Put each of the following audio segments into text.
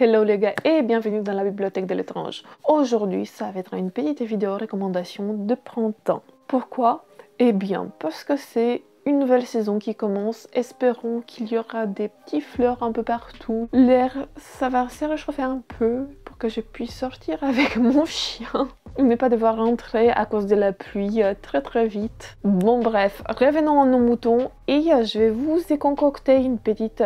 Hello les gars et bienvenue dans la bibliothèque de l'étrange. Aujourd'hui, ça va être une petite vidéo recommandation de printemps. Pourquoi? Eh bien, parce que c'est une nouvelle saison qui commence. Espérons qu'il y aura des petites fleurs un peu partout. L'air, ça va se réchauffer un peu pour que je puisse sortir avec mon chien. Ne pas devoir rentrer à cause de la pluie très vite. Bon bref, revenons à nos moutons et je vais vous concocter une petite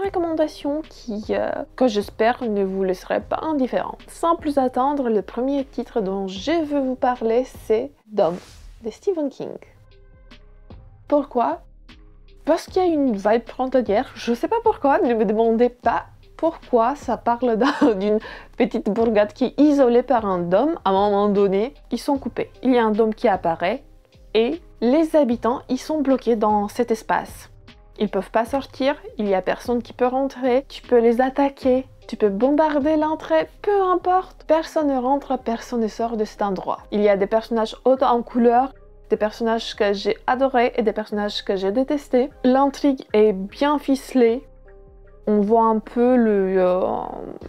recommandation que j'espère ne vous laisserait pas indifférent. Sans plus attendre, le premier titre dont je veux vous parler, c'est Dom de Stephen King. Pourquoi? Parce qu'il y a une vibe printanière. Je sais pas pourquoi, ne me demandez pas pourquoi ça parle d'une petite bourgade qui est isolée par un dôme. À un moment donné, ils sont coupés. Il y a un dôme qui apparaît et les habitants, ils sont bloqués dans cet espace. Ils peuvent pas sortir, il y a personne qui peut rentrer, tu peux les attaquer, tu peux bombarder l'entrée, peu importe. Personne ne rentre, personne ne sort de cet endroit. Il y a des personnages hauts en couleur, des personnages que j'ai adorés et des personnages que j'ai détestés. L'intrigue est bien ficelée. On voit un peu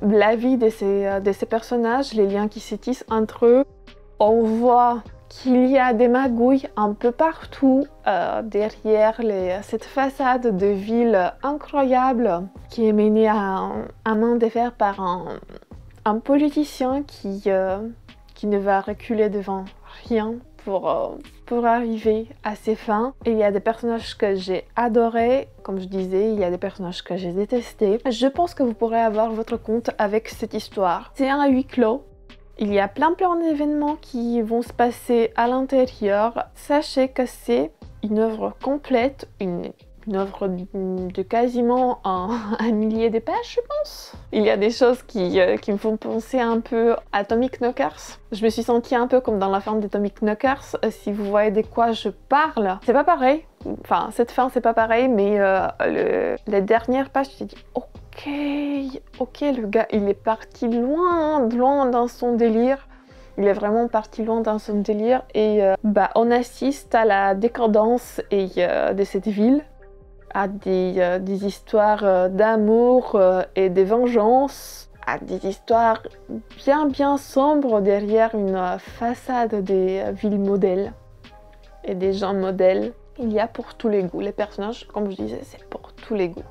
la vie de ces personnages, les liens qui se tissent entre eux. On voit qu'il y a des magouilles un peu partout derrière cette façade de ville incroyable qui est menée à main de fer par un politicien qui ne va reculer devant rien pour arriver à ses fins. Et il y a des personnages que j'ai adorés, comme je disais, il y a des personnages que j'ai détestés. Je pense que vous pourrez avoir votre compte avec cette histoire. C'est un huis clos. Il y a plein d'événements qui vont se passer à l'intérieur. Sachez que c'est une œuvre complète, une œuvre de quasiment un millier de pages, je pense. Il y a des choses qui me font penser un peu à Atomic Knockers. Je me suis sentie un peu comme dans la fin d'Atomic Knockers. Si vous voyez de quoi je parle, c'est pas pareil. Enfin, cette fin, c'est pas pareil, mais les dernières pages, je me suis dit, ok, le gars, il est parti loin dans son délire. Il est vraiment parti loin dans son délire et on assiste à la décadence de cette ville, à des histoires d'amour et de vengeance, à des histoires bien sombres derrière une façade des villes modèles et des gens modèles. Il y a pour tous les goûts. Les personnages, comme je disais, c'est pour tous les goûts.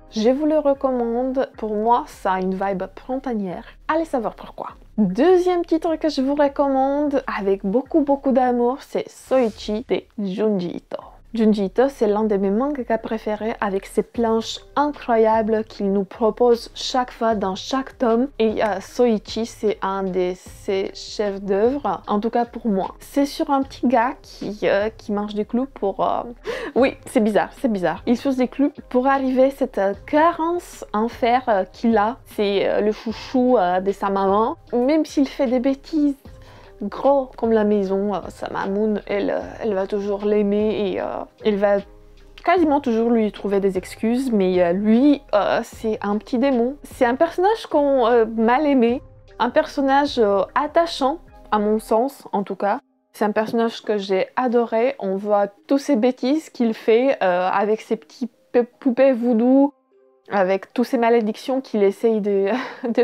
Je vous le recommande. Pour moi, ça a une vibe printanière. Allez savoir pourquoi. Deuxième titre que je vous recommande avec beaucoup d'amour, c'est Soichi de Junji Ito. Junji Ito, c'est l'un de mes mangaka préférés avec ses planches incroyables qu'il nous propose chaque fois dans chaque tome. Et Soichi, c'est un de ses chefs d'œuvre, en tout cas pour moi. C'est sur un petit gars qui mange des clous pour... Oui, c'est bizarre. Il chose des clous pour arriver à cette carence en fer qu'il a. C'est le chouchou de sa maman. Même s'il fait des bêtises, gros comme la maison, sa mamoun, elle va toujours l'aimer et elle va quasiment toujours lui trouver des excuses, mais lui, c'est un petit démon. C'est un personnage qu'on mal aimé, un personnage attachant, à mon sens en tout cas. C'est un personnage que j'ai adoré. On voit tous ces bêtises qu'il fait avec ses petits poupées voodoo, avec toutes ces malédictions qu'il essaye de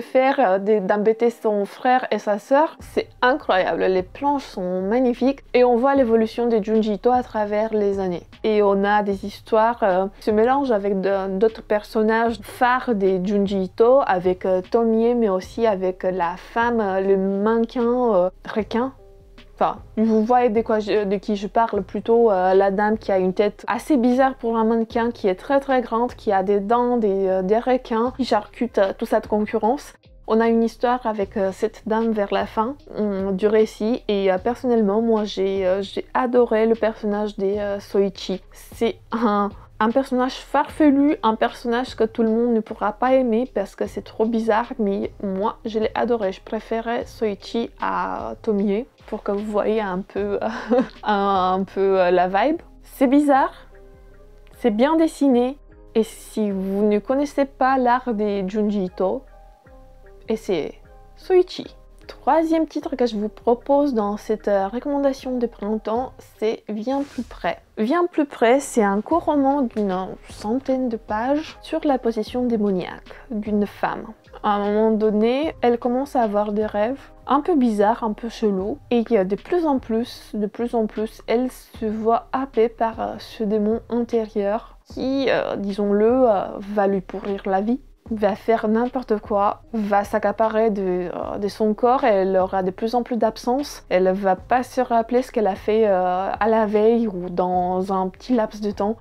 faire, d'embêter son frère et sa sœur. C'est incroyable, les planches sont magnifiques et on voit l'évolution de Junji Ito à travers les années. Et on a des histoires qui se mélangent avec d'autres personnages phares de Junji Ito, avec Tomie, mais aussi avec la femme, le mannequin requin. Enfin, vous voyez de qui je parle, plutôt la dame qui a une tête assez bizarre pour un mannequin, qui est très grande, qui a des dents, des requins, qui charcute toute cette concurrence. On a une histoire avec cette dame vers la fin du récit et personnellement, moi j'ai adoré le personnage de Soichi. C'est un personnage farfelu, un personnage que tout le monde ne pourra pas aimer parce que c'est trop bizarre, mais moi je l'ai adoré. Je préférais Soichi à Tomie pour que vous voyez un peu, la vibe. C'est bizarre, c'est bien dessiné et si vous ne connaissez pas l'art de Junji Ito, essayez Soichi. troisième titre que je vous propose dans cette recommandation de printemps, c'est Viens plus près. Viens plus près, c'est un court roman d'une centaine de pages sur la possession démoniaque d'une femme. À un moment donné, elle commence à avoir des rêves un peu bizarres, un peu chelous, et de plus en plus, elle se voit happée par ce démon intérieur qui, disons-le, va lui pourrir la vie, va faire n'importe quoi, va s'accaparer de son corps, et elle aura de plus en plus d'absence. Elle va pas se rappeler ce qu'elle a fait à la veille ou dans un petit laps de temps,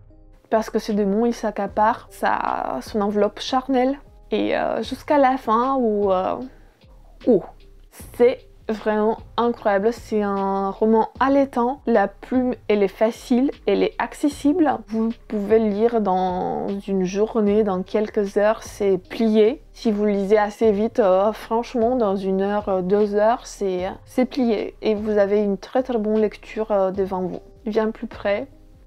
parce que ce démon, il s'accapare son enveloppe charnelle, et jusqu'à la fin où c'est vraiment incroyable. C'est un roman allaitant, la plume elle est facile, elle est accessible, vous pouvez le lire dans une journée, dans quelques heures, c'est plié. Si vous le lisez assez vite, franchement dans 1 heure, 2 heures, c'est plié et vous avez une très très bonne lecture devant vous. Viens plus près,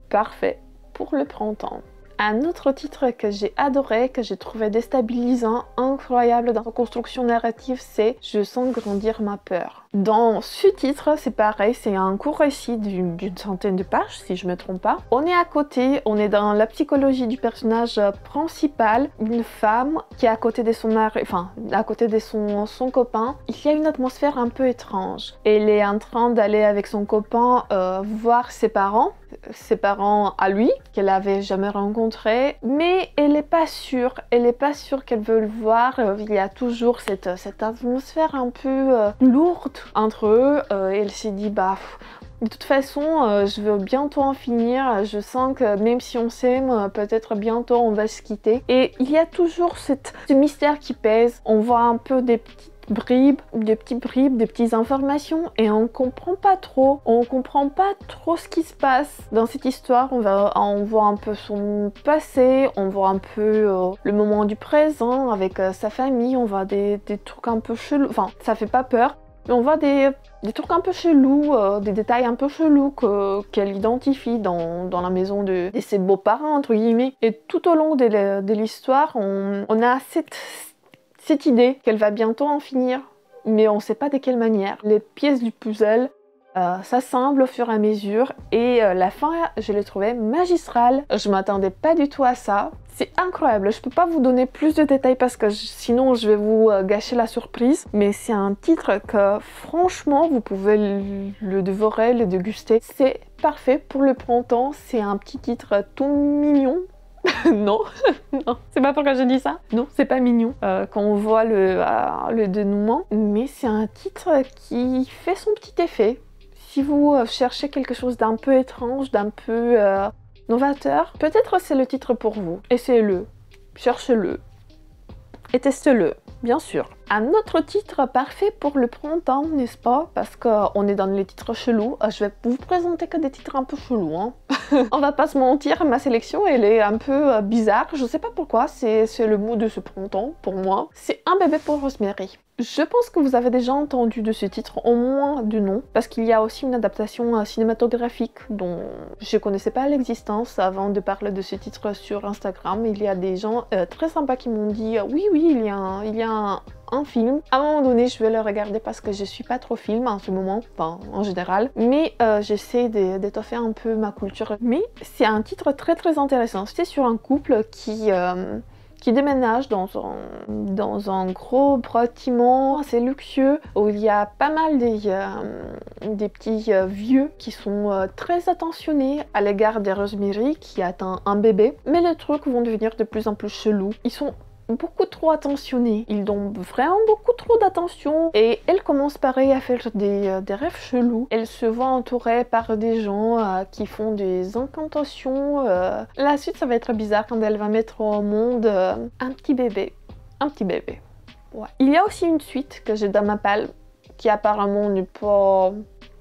parfait pour le printemps. Un autre titre que j'ai adoré, que j'ai trouvé déstabilisant, incroyable dans la construction narrative, c'est Je sens grandir ma peur. Dans ce titre, c'est pareil, c'est un court récit d'une centaine de pages, si je me trompe pas. On est à côté, on est dans la psychologie du personnage principal, une femme qui est à côté de son mari, enfin, à côté de son copain. Il y a une atmosphère un peu étrange. Elle est en train d'aller avec son copain voir ses parents à lui, qu'elle avait jamais rencontré, mais elle n'est pas sûre qu'elle veut le voir. Il y a toujours cette atmosphère un peu lourde entre eux. Elle s'est dit, bah, de toute façon, je veux bientôt en finir, je sens que même si on s'aime, peut-être bientôt on va se quitter. Et il y a toujours ce mystère qui pèse, on voit un peu des petites bribes, des petites informations et on comprend pas trop ce qui se passe dans cette histoire. On voit un peu son passé, on voit un peu le moment du présent avec sa famille, on voit des trucs un peu chelous, enfin ça fait pas peur, mais on voit des trucs un peu chelous, des détails un peu chelous qu'elle identifie dans la maison de ses beaux-parents entre guillemets. Et tout au long de l'histoire, on a cette idée qu'elle va bientôt en finir, mais on ne sait pas de quelle manière. Les pièces du puzzle s'assemblent au fur et à mesure et la fin, je l'ai trouvée magistrale. Je m'attendais pas du tout à ça. C'est incroyable, je peux pas vous donner plus de détails parce que sinon je vais vous gâcher la surprise, mais c'est un titre que franchement vous pouvez le dévorer, le déguster. C'est parfait pour le printemps, c'est un petit titre tout mignon. Non, non, c'est pas pourquoi je dis ça. Non, c'est pas mignon quand on voit le dénouement, mais c'est un titre qui fait son petit effet. Si vous cherchez quelque chose d'un peu étrange, d'un peu novateur, peut-être c'est le titre pour vous. Essayez-le, cherchez-le et testez-le, bien sûr. Un autre titre parfait pour le printemps, n'est-ce pas? Parce qu'on est dans les titres chelous. Je vais vous présenter que des titres un peu chelous, hein. On va pas se mentir, ma sélection elle est un peu bizarre. Je sais pas pourquoi, c'est le mot de ce printemps pour moi. C'est Un bébé pour Rosemary. Je pense que vous avez déjà entendu de ce titre, au moins du nom, parce qu'il y a aussi une adaptation cinématographique dont je connaissais pas l'existence avant de parler de ce titre sur Instagram. Il y a des gens très sympas qui m'ont dit oui, il y a un film. À un moment donné, je vais le regarder parce que je suis pas trop film en ce moment, enfin en général, mais j'essaie d'étoffer un peu ma culture. Mais c'est un titre très très intéressant. C'est sur un couple qui déménage dans un gros bâtiment assez luxueux où il y a pas mal des petits vieux qui sont très attentionnés à l'égard de Rosemary qui attend un bébé. Mais les trucs vont devenir de plus en plus chelous. Ils sont beaucoup trop attentionnés, ils donnent vraiment beaucoup trop d'attention et elle commence pareil à faire des rêves chelous. Elle se voit entourée par des gens qui font des incantations. La suite ça va être bizarre quand elle va mettre au monde un petit bébé. Ouais. Il y a aussi une suite que j'ai dans ma palle qui apparemment n'est pas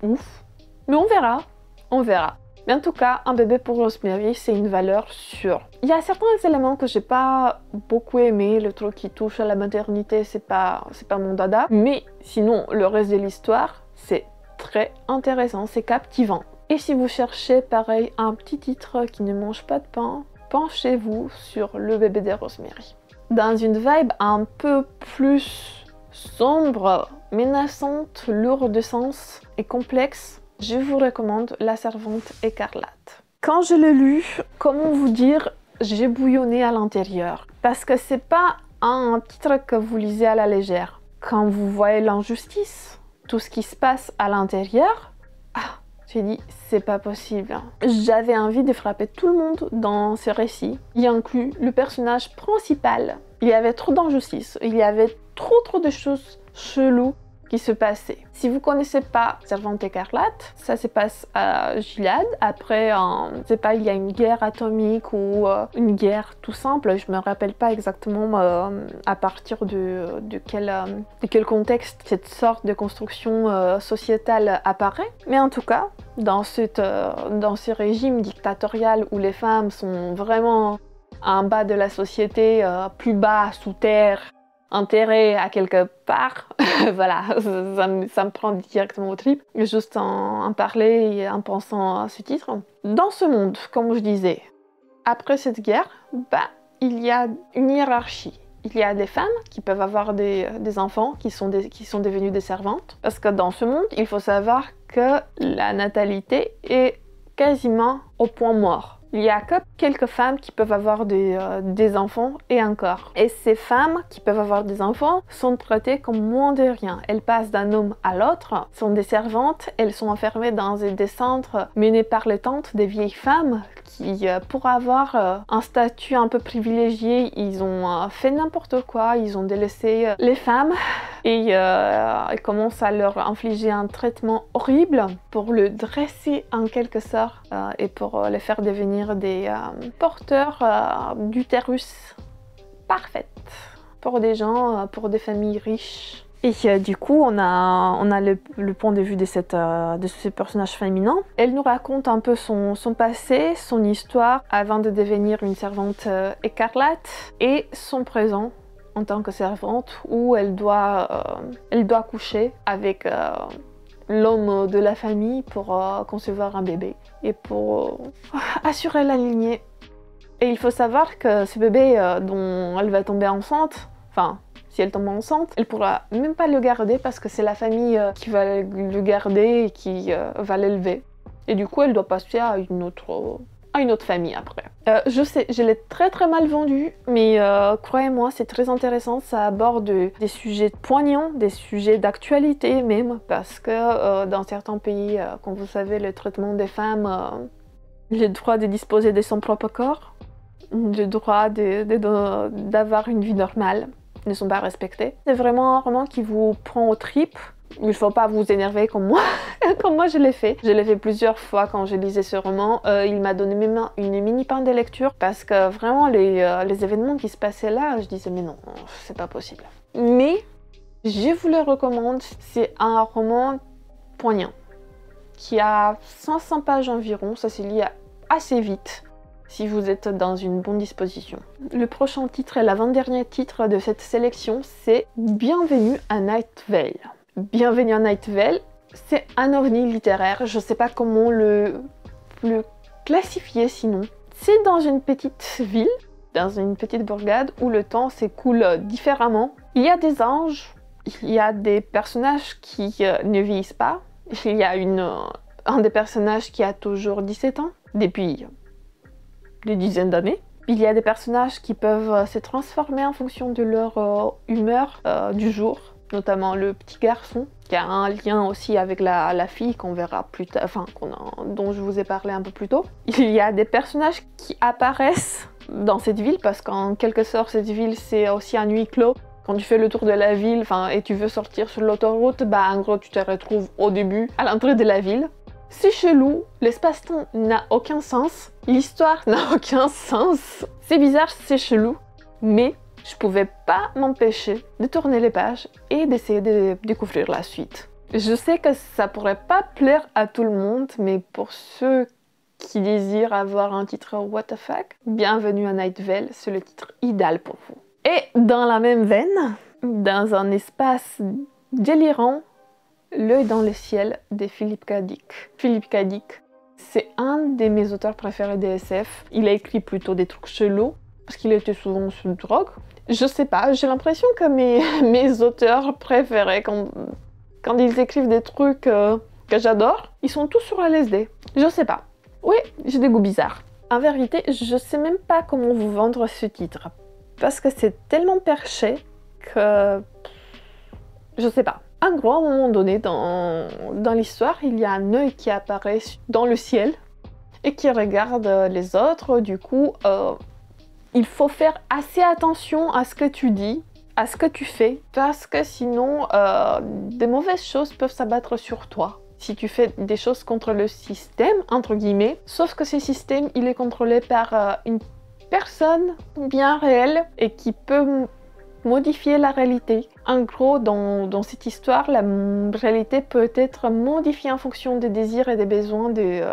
ouf, mais on verra. Mais en tout cas, Un bébé pour Rosemary, c'est une valeur sûre. Il y a certains éléments que j'ai pas beaucoup aimé, le truc qui touche à la maternité, c'est pas mon dada. Mais sinon, le reste de l'histoire, c'est très intéressant, c'est captivant. Et si vous cherchez, pareil, un petit titre qui ne mange pas de pain, penchez-vous sur Le bébé de Rosemary. Dans une vibe un peu plus sombre, menaçante, lourde de sens et complexe, je vous recommande La Servante écarlate. Quand je l'ai lu, comment vous dire, j'ai bouillonné à l'intérieur. Parce que c'est pas un titre que vous lisez à la légère. Quand vous voyez l'injustice, tout ce qui se passe à l'intérieur, j'ai dit, c'est pas possible. J'avais envie de frapper tout le monde dans ce récit, y inclut le personnage principal. Il y avait trop d'injustice, il y avait trop de choses cheloues qui se passaient. Si vous connaissez pas Servante écarlate, ça se passe à Gilead. Après, je sais pas, il y a une guerre atomique ou une guerre tout simple. Je me rappelle pas exactement à partir de quel contexte cette sorte de construction sociétale apparaît. Mais en tout cas, dans ce régime dictatorial où les femmes sont vraiment en bas de la société, plus bas, sous terre, enterré à quelque part, voilà, ça me prend directement au trip, juste en parler et en pensant à ce titre. Dans ce monde, comme je disais, après cette guerre, il y a une hiérarchie. Il y a des femmes qui peuvent avoir des enfants qui sont devenus des servantes, parce que dans ce monde, il faut savoir que la natalité est quasiment au point mort. Il n'y a que quelques femmes qui peuvent avoir des enfants et encore. Et ces femmes qui peuvent avoir des enfants sont traitées comme moins de rien. Elles passent d'un homme à l'autre, sont des servantes, elles sont enfermées dans des centres menés par les tantes des vieilles femmes qui, pour avoir un statut un peu privilégié, ils ont fait n'importe quoi, ils ont délaissé les femmes et ils commencent à leur infliger un traitement horrible pour le dresser en quelque sorte et pour les faire devenir des porteurs d'utérus parfaits pour des gens, pour des familles riches. Et du coup, on a le point de vue de ce personnage féminin. Elle nous raconte un peu son passé, son histoire avant de devenir une servante écarlate et son présent en tant que servante où elle doit coucher avec l'homme de la famille pour concevoir un bébé et pour assurer la lignée. Et il faut savoir que ce bébé dont elle va tomber enceinte, enfin, si elle tombe enceinte, elle pourra même pas le garder parce que c'est la famille qui va le garder et qui va l'élever. Et du coup, elle doit passer à une autre famille après. Je sais, je l'ai très mal vendu, mais croyez-moi, c'est très intéressant. Ça aborde des sujets poignants, des sujets d'actualité même, parce que dans certains pays, comme vous savez, le traitement des femmes, le droit de disposer de son propre corps, le droit d'avoir une vie normale, ne sont pas respectés. C'est vraiment un roman qui vous prend aux tripes. Il ne faut pas vous énerver comme moi, comme moi je l'ai fait. Je l'ai fait plusieurs fois quand je lisais ce roman. Il m'a donné même une mini panne de lecture parce que vraiment les événements qui se passaient là, je disais mais non, c'est pas possible. Mais je vous le recommande, c'est un roman poignant qui a 500 pages environ, ça se lit assez vite si vous êtes dans une bonne disposition. Le prochain titre et l'avant-dernier titre de cette sélection, c'est Bienvenue à Night Vale. Bienvenue à Night Vale, c'est un ovni littéraire, je sais pas comment le classifier sinon. C'est dans une petite ville, dans une petite bourgade où le temps s'écoule différemment. Il y a des anges, il y a des personnages qui ne vieillissent pas, il y a un des personnages qui a toujours 17 ans, depuis des dizaines d'années. Il y a des personnages qui peuvent se transformer en fonction de leur humeur du jour, notamment le petit garçon, qui a un lien aussi avec la fille qu'on verra plus tard, enfin dont je vous ai parlé un peu plus tôt. Il y a des personnages qui apparaissent dans cette ville, parce qu'en quelque sorte cette ville c'est aussi un huis clos. Quand tu fais le tour de la ville et tu veux sortir sur l'autoroute, en gros tu te retrouves au début, à l'entrée de la ville. C'est chelou, l'espace-temps n'a aucun sens, l'histoire n'a aucun sens. C'est bizarre, c'est chelou, mais je pouvais pas m'empêcher de tourner les pages et d'essayer de découvrir la suite. Je sais que ça pourrait pas plaire à tout le monde, mais pour ceux qui désirent avoir un titre what the fuck, Bienvenue à Night Vale, c'est le titre idéal pour vous. Et dans la même veine, dans un espace délirant, L'œil dans le ciel de Philippe K. Dick. Philippe K. Dick, c'est un de mes auteurs préférés de SF. Il a écrit plutôt des trucs chelous, parce qu'il était souvent sous drogue. Je sais pas, j'ai l'impression que mes auteurs préférés, quand ils écrivent des trucs que j'adore, ils sont tous sur LSD. Je sais pas. Oui, j'ai des goûts bizarres. En vérité, je sais même pas comment vous vendre ce titre. Parce que c'est tellement perché que... je sais pas. En gros, à un moment donné, dans l'histoire, il y a un œil qui apparaît dans le ciel et qui regarde les autres. Du coup, il faut faire assez attention à ce que tu dis, à ce que tu fais, parce que sinon, des mauvaises choses peuvent s'abattre sur toi. Si tu fais des choses contre le système, entre guillemets, sauf que ce système, il est contrôlé par une personne bien réelle et qui peut modifier la réalité. En gros, dans cette histoire, la réalité peut être modifiée en fonction des désirs et des besoins de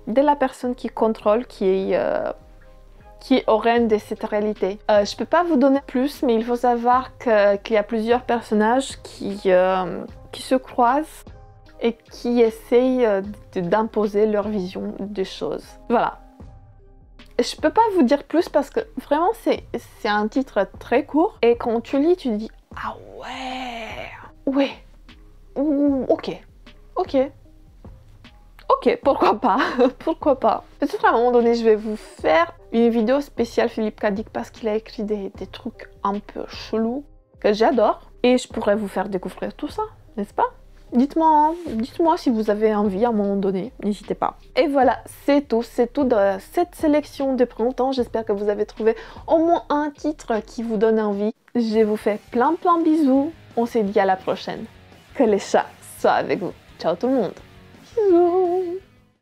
la personne qui contrôle, qui est au règne de cette réalité. Je peux pas vous donner plus, mais il faut savoir qu'il y a plusieurs personnages qui se croisent et qui essayent d'imposer leur vision des choses. Voilà. Je peux pas vous dire plus parce que vraiment c'est un titre très court et quand tu lis tu te dis ah ouais, ok, pourquoi pas, pourquoi pas. Peut-être à un moment donné je vais vous faire une vidéo spéciale Philippe K. Dick parce qu'il a écrit des trucs un peu chelous que j'adore et je pourrais vous faire découvrir tout ça, n'est-ce pas? Dites-moi si vous avez envie à un moment donné, n'hésitez pas. Et voilà, c'est tout de cette sélection de printemps. J'espère que vous avez trouvé au moins un titre qui vous donne envie. Je vous fais plein bisous. On se dit à la prochaine. Que les chats soient avec vous. Ciao tout le monde. Bisous.